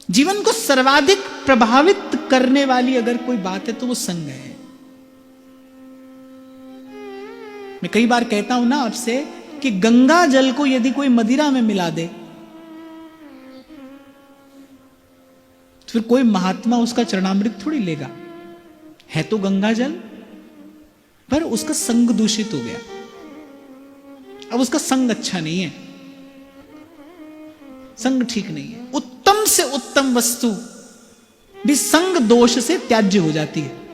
जीवन को सर्वाधिक प्रभावित करने वाली अगर कोई बात है तो वो संग है। मैं कई बार कहता हूं ना आपसे कि गंगा जल को यदि कोई मदिरा में मिला दे तो फिर कोई महात्मा उसका चरणामृत थोड़ी लेगा। है तो गंगा जल, पर उसका संग दूषित हो गया। अब उसका संग अच्छा नहीं है, संग ठीक नहीं है। उत्तम से उत्तम वस्तु भी संग दोष से त्याज्य हो जाती है।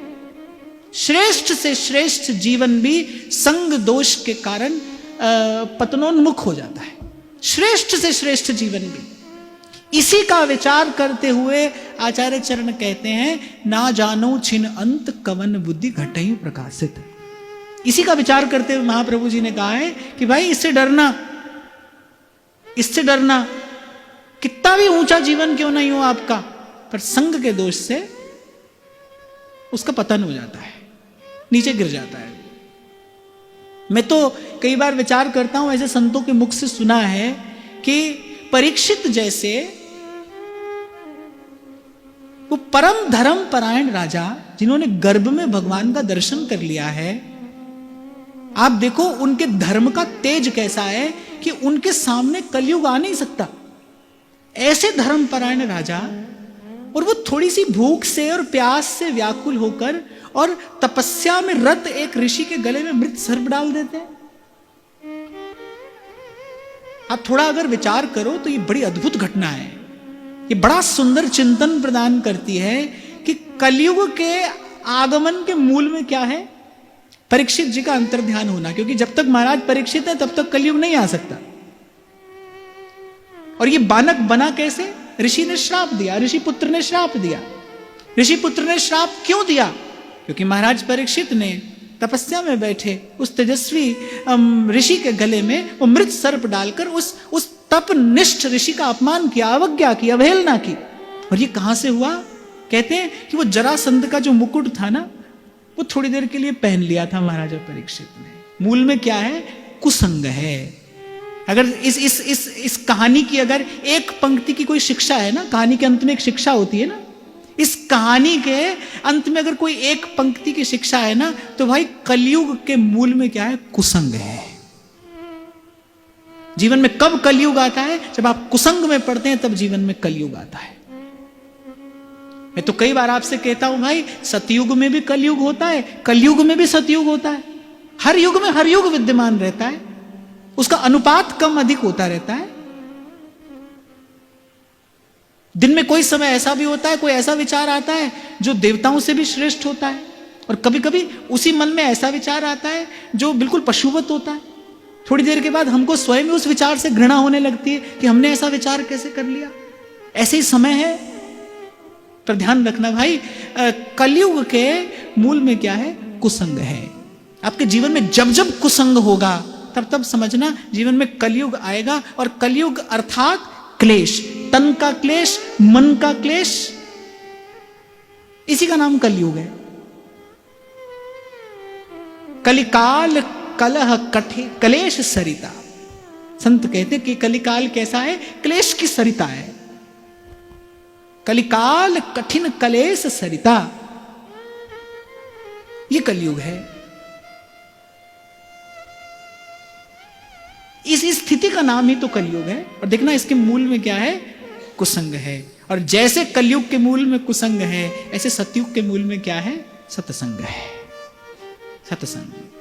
श्रेष्ठ से श्रेष्ठ जीवन भी संग दोष के कारण पतनोन्मुख हो जाता है। श्रेष्ठ से श्रेष्ठ जीवन भी। इसी का विचार करते हुए आचार्य चरण कहते हैं, ना जानो छिन अंत कवन बुद्धि घटई प्रकाशित। इसी का विचार करते हुए महाप्रभु जी ने कहा है कि भाई इससे डरना, इससे डरना, कितना भी ऊंचा जीवन क्यों नहीं हो आपका, पर संग के दोष से उसका पतन हो जाता है, नीचे गिर जाता है। मैं तो कई बार विचार करता हूं, ऐसे संतों के मुख से सुना है कि परीक्षित जैसे वो परम धर्म परायण राजा जिन्होंने गर्भ में भगवान का दर्शन कर लिया है, आप देखो उनके धर्म का तेज कैसा है कि उनके सामने कलयुग आ नहीं सकता। ऐसे धर्म परायण राजा, और वो थोड़ी सी भूख से और प्यास से व्याकुल होकर और तपस्या में रत एक ऋषि के गले में मृत सर्प डाल देते हैं। आप थोड़ा अगर विचार करो तो ये बड़ी अद्भुत घटना है। ये बड़ा सुंदर चिंतन प्रदान करती है कि कलयुग के आगमन के मूल में क्या है। परीक्षित जी का अंतर्ध्यान होना, क्योंकि जब तक महाराज परीक्षित है तब तक कलयुग नहीं आ सकता। और ये बालक बना कैसे? ऋषि ने श्राप दिया, ऋषि पुत्र ने श्राप दिया। ऋषि पुत्र ने श्राप क्यों दिया? क्योंकि महाराज परीक्षित ने तपस्या में बैठे उस तेजस्वी ऋषि के गले में वो मृत सर्प डालकर उस तपनिष्ठ ऋषि का अपमान किया, अवज्ञा की, अवहेलना की। और ये कहां से हुआ? कहते हैं कि वो जरासंध का जो मुकुट था ना, वो थोड़ी देर के लिए पहन लिया था महाराजा परीक्षित ने। मूल में क्या है? कुसंग है। अगर इस कहानी की अगर एक पंक्ति की कोई शिक्षा है ना, कहानी के अंत में एक शिक्षा होती है ना, इस कहानी के अंत में अगर कोई एक पंक्ति की शिक्षा है ना, तो भाई कलयुग के मूल में क्या है? कुसंग है। जीवन में कब कलयुग आता है? जब आप कुसंग में पड़ते हैं, तब जीवन में कलयुग आता है। मैं तो कई बार आपसे कहता हूं भाई, सतयुग में भी कलयुग होता है, कलयुग में भी सतयुग होता है। हर युग में हर युग विद्यमान रहता है, उसका अनुपात कम अधिक होता रहता है। दिन में कोई समय ऐसा भी होता है, कोई ऐसा विचार आता है जो देवताओं से भी श्रेष्ठ होता है, और कभी कभी उसी मन में ऐसा विचार आता है जो बिल्कुल पशुवत होता है। थोड़ी देर के बाद हमको स्वयं उस विचार से घृणा होने लगती है कि हमने ऐसा विचार कैसे कर लिया। ऐसे ही समय है। पर ध्यान रखना भाई, कलयुग के मूल में क्या है? कुसंग है। आपके जीवन में जब जब कुसंग होगा, तब तब समझना जीवन में कलयुग आएगा। और कलयुग अर्थात क्लेश, तन का क्लेश, मन का क्लेश, इसी का नाम कलयुग है। कलिकाल कलह कठे कलेश सरिता। संत कहते कि कलिकाल कैसा है? क्लेश की सरिता है। कलिकाल कठिन कलेश सरिता, ये कलयुग है। इस स्थिति का नाम ही तो कलयुग है। और देखना इसके मूल में क्या है? कुसंग है। और जैसे कलयुग के मूल में कुसंग है, ऐसे सतयुग के मूल में क्या है? सतसंग है। सतसंग।